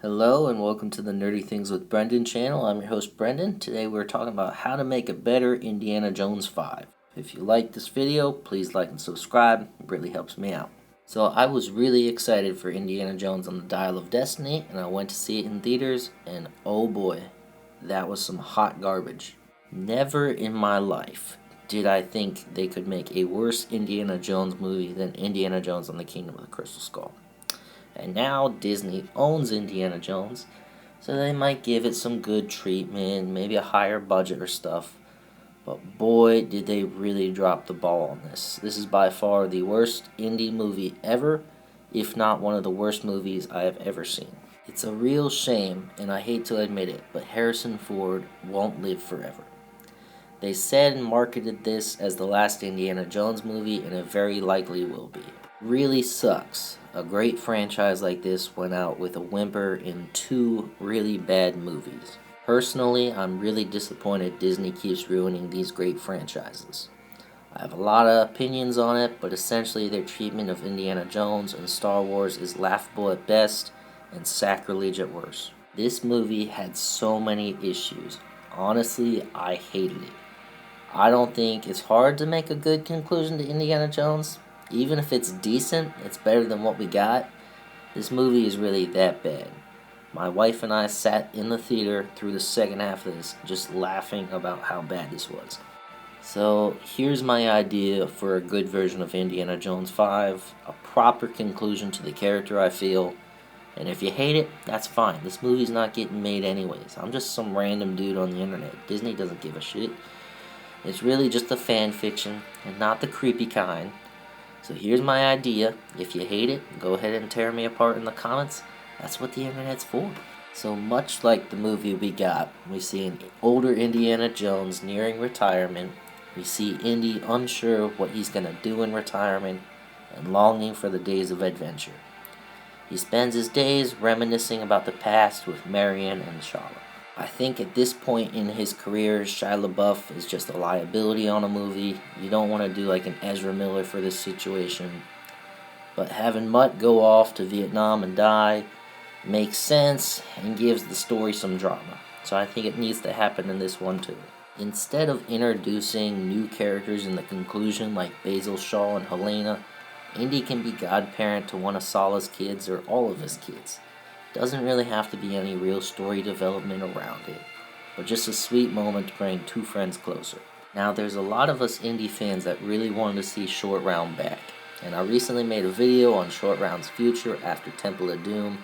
Hello and welcome to the Nerdy Things with Brendan channel. I'm your host Brendan. Today we're talking about how to make a better Indiana Jones 5. If you like this video, please like and subscribe. It really helps me out. So I was really excited for Indiana Jones on the Dial of Destiny, and I went to see it in theaters, and oh boy, that was some hot garbage. Never in my life did I think they could make a worse Indiana Jones movie than Indiana Jones and the Kingdom of the Crystal Skull. And now Disney owns Indiana Jones, so they might give it some good treatment, maybe a higher budget or stuff. But boy, did they really drop the ball on this. This is by far the worst indie movie ever, if not one of the worst movies I have ever seen. It's a real shame, and I hate to admit it, but Harrison Ford won't live forever. They said and marketed this as the last Indiana Jones movie, and it very likely will be. Really sucks. A great franchise like this went out with a whimper in two really bad movies. Personally, I'm really disappointed Disney keeps ruining these great franchises. I have a lot of opinions on it, but essentially their treatment of Indiana Jones and Star Wars is laughable at best and sacrilege at worst. This movie had so many issues. Honestly, I hated it. I don't think it's hard to make a good conclusion to Indiana Jones. Even if it's decent, it's better than what we got. This movie is really that bad. My wife and I sat in the theater through the second half of this, just laughing about how bad this was. So here's my idea for a good version of Indiana Jones 5, a proper conclusion to the character I feel. And if you hate it, that's fine. This movie's not getting made anyways. I'm just some random dude on the internet. Disney doesn't give a shit. It's really just a fan fiction, and not the creepy kind. So here's my idea. If you hate it, go ahead and tear me apart in the comments. That's what the internet's for. So much like the movie we got, we see an older Indiana Jones nearing retirement. We see Indy unsure what he's going to do in retirement and longing for the days of adventure. He spends his days reminiscing about the past with Marion and Charlotte. I think at this point in his career, Shia LaBeouf is just a liability on a movie. You don't want to do like an Ezra Miller for this situation. But having Mutt go off to Vietnam and die makes sense and gives the story some drama. So I think it needs to happen in this one too. Instead of introducing new characters in the conclusion like Basil Shaw and Helena, Indy can be godparent to one of Salah's kids or all of his kids. Doesn't really have to be any real story development around it, but just a sweet moment to bring two friends closer. Now there's a lot of us indie fans that really wanted to see Short Round back, and I recently made a video on Short Round's future after Temple of Doom,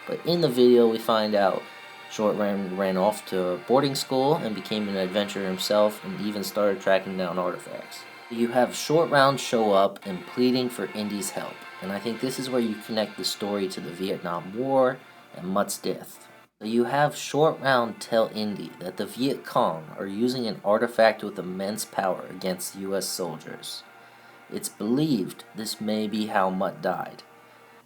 but in the video we find out Short Round ran off to boarding school and became an adventurer himself and even started tracking down artifacts. You have Short Round show up and pleading for Indy's help, and I think this is where you connect the story to the Vietnam War and Mutt's death. So you have Short Round tell Indy that the Viet Cong are using an artifact with immense power against US soldiers. It's believed this may be how Mutt died.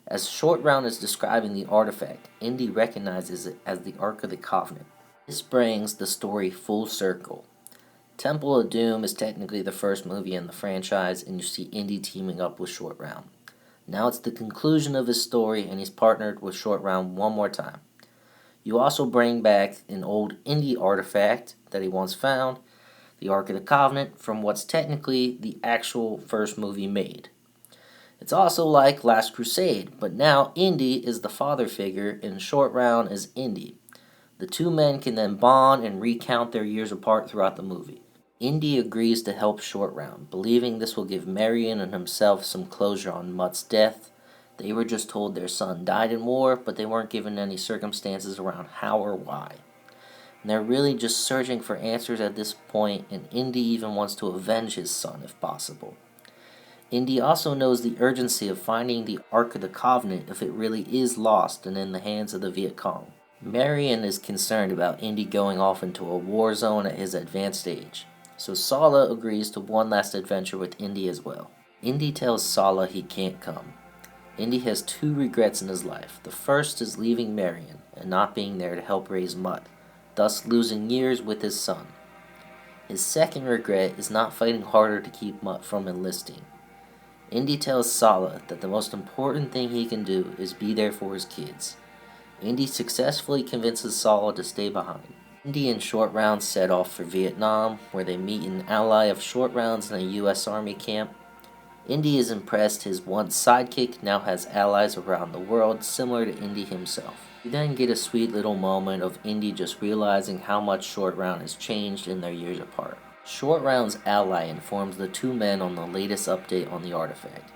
As Short Round is describing the artifact, Indy recognizes it as the Ark of the Covenant. This brings the story full circle. Temple of Doom is technically the first movie in the franchise, and you see Indy teaming up with Short Round. Now it's the conclusion of his story, and he's partnered with Short Round one more time. You also bring back an old Indy artifact that he once found, the Ark of the Covenant, from what's technically the actual first movie made. It's also like Last Crusade, but now Indy is the father figure and Short Round is Indy. The two men can then bond and recount their years apart throughout the movie. Indy agrees to help Short Round, believing this will give Marion and himself some closure on Mutt's death. They were just told their son died in war, but they weren't given any circumstances around how or why. And they're really just searching for answers at this point, and Indy even wants to avenge his son if possible. Indy also knows the urgency of finding the Ark of the Covenant if it really is lost and in the hands of the Viet Cong. Marion is concerned about Indy going off into a war zone at his advanced age. So Salah agrees to one last adventure with Indy as well. Indy tells Salah he can't come. Indy has two regrets in his life. The first is leaving Marion and not being there to help raise Mutt, thus losing years with his son. His second regret is not fighting harder to keep Mutt from enlisting. Indy tells Salah that the most important thing he can do is be there for his kids. Indy successfully convinces Sala to stay behind. Indy and Short Round set off for Vietnam, where they meet an ally of Short Round's in a U.S. Army camp. Indy is impressed his once sidekick now has allies around the world similar to Indy himself. We then get a sweet little moment of Indy just realizing how much Short Round has changed in their years apart. Short Round's ally informs the two men on the latest update on the artifact.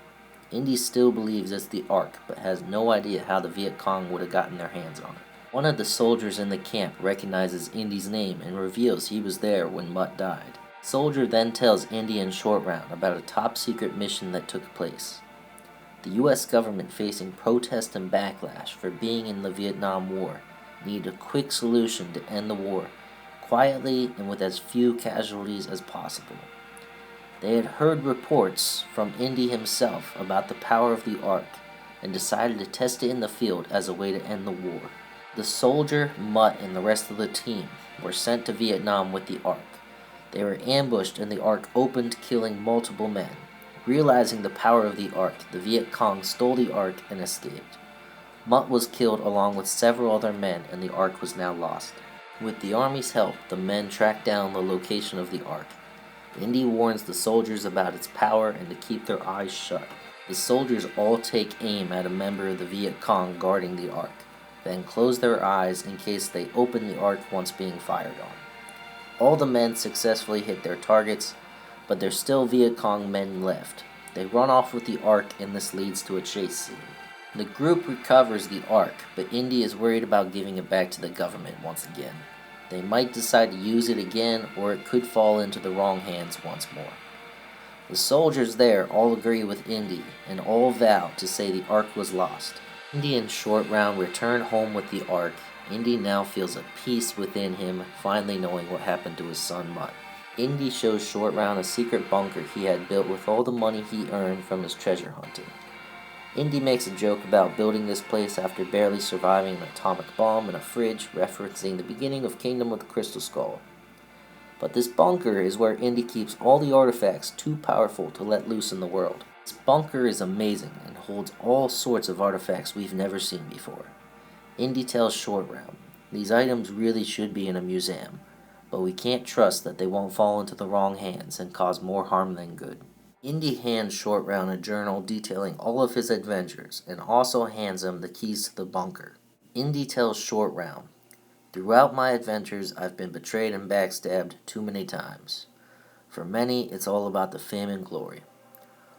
Indy still believes it's the Ark, but has no idea how the Viet Cong would have gotten their hands on it. One of the soldiers in the camp recognizes Indy's name and reveals he was there when Mutt died. The soldier then tells Indy and Short Round about a top-secret mission that took place. The U.S. government, facing protest and backlash for being in the Vietnam War, needed a quick solution to end the war, quietly and with as few casualties as possible. They had heard reports from Indy himself about the power of the Ark and decided to test it in the field as a way to end the war. The soldier, Mutt, and the rest of the team were sent to Vietnam with the Ark. They were ambushed and the Ark opened, killing multiple men. Realizing the power of the Ark, the Viet Cong stole the Ark and escaped. Mutt was killed along with several other men and the Ark was now lost. With the Army's help, the men tracked down the location of the Ark. Indy warns the soldiers about its power and to keep their eyes shut. The soldiers all take aim at a member of the Viet Cong guarding the Ark, then close their eyes in case they open the Ark once being fired on. All the men successfully hit their targets, but there's still Viet Cong men left. They run off with the Ark and this leads to a chase scene. The group recovers the Ark, but Indy is worried about giving it back to the government once again. They might decide to use it again, or it could fall into the wrong hands once more. The soldiers there all agree with Indy and all vow to say the Ark was lost. Indy and Short Round return home with the Ark. Indy now feels a peace within him, finally knowing what happened to his son Mutt. Indy shows Short Round a secret bunker he had built with all the money he earned from his treasure hunting. Indy makes a joke about building this place after barely surviving an atomic bomb in a fridge, referencing the beginning of Kingdom of the Crystal Skull. But this bunker is where Indy keeps all the artifacts too powerful to let loose in the world. This bunker is amazing and holds all sorts of artifacts we've never seen before. Indy tells Short Round, these items really should be in a museum, but we can't trust that they won't fall into the wrong hands and cause more harm than good. Indy hands Short Round a journal detailing all of his adventures and also hands him the keys to the bunker. Indy tells Short Round, throughout my adventures I've been betrayed and backstabbed too many times. For many, it's all about the fame and glory.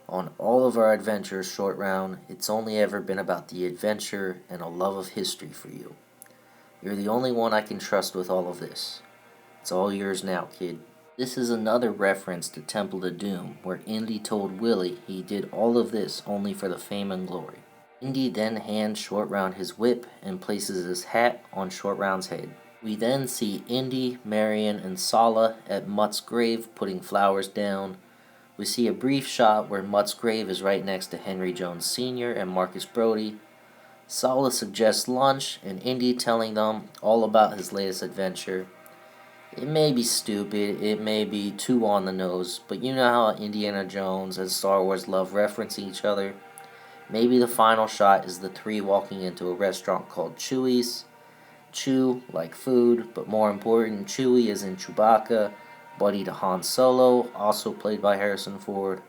On all of our adventures, Short Round, it's only ever been about the adventure and a love of history for you. You're the only one I can trust with all of this. It's all yours now, kid. This is another reference to Temple of Doom, where Indy told Willie he did all of this only for the fame and glory. Indy then hands Short Round his whip and places his hat on Short Round's head. We then see Indy, Marion, and Sala at Mutt's grave putting flowers down. We see a brief shot where Mutt's grave is right next to Henry Jones Sr. and Marcus Brody. Sala suggests lunch, and Indy telling them all about his latest adventure. It may be stupid, it may be too on the nose, but you know how Indiana Jones and Star Wars love referencing each other? Maybe the final shot is the three walking into a restaurant called Chewy's. Chew, like food, but more important, Chewie is in Chewbacca, buddy to Han Solo, also played by Harrison Ford.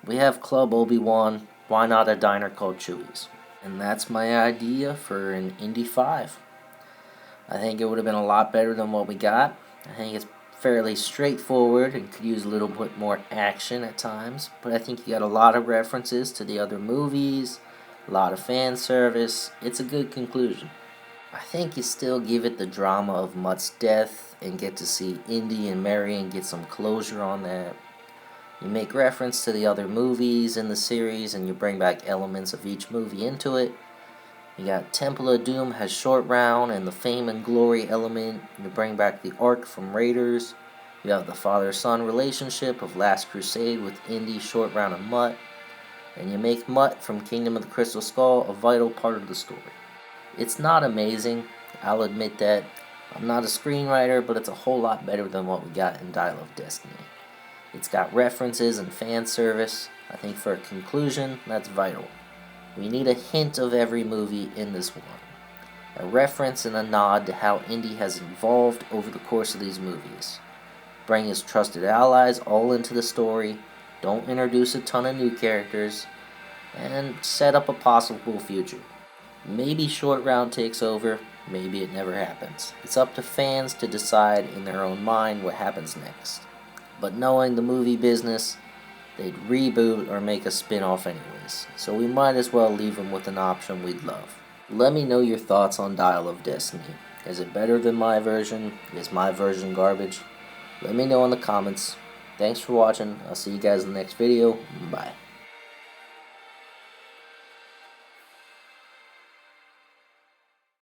We have Club Obi-Wan, why not a diner called Chewy's? And that's my idea for an Indy 5. I think it would have been a lot better than what we got. I think it's fairly straightforward and could use a little bit more action at times, but I think you got a lot of references to the other movies, a lot of fan service. It's a good conclusion. I think you still give it the drama of Mutt's death and get to see Indy and Marion get some closure on that. You make reference to the other movies in the series and you bring back elements of each movie into it. You got Temple of Doom has Short Round and the fame and glory element. You bring back the Ark from Raiders. You have the father-son relationship of Last Crusade with Indy, Short Round, and Mutt. And you make Mutt from Kingdom of the Crystal Skull a vital part of the story. It's not amazing, I'll admit that. I'm not a screenwriter, but it's a whole lot better than what we got in Dial of Destiny. It's got references and fan service. I think for a conclusion, that's vital. We need a hint of every movie in this one. a reference and a nod to how Indy has evolved over the course of these movies. Bring his trusted allies all into the story, don't introduce a ton of new characters, and set up a possible future. Maybe Short Round takes over, maybe it never happens. It's up to fans to decide in their own mind what happens next. But knowing the movie business, they'd reboot or make a spin-off anyways, so we might as well leave them with an option we'd love. Let me know your thoughts on Dial of Destiny. Is it better than my version? Is my version garbage? Let me know in the comments. Thanks for watching. I'll see you guys in the next video. Bye.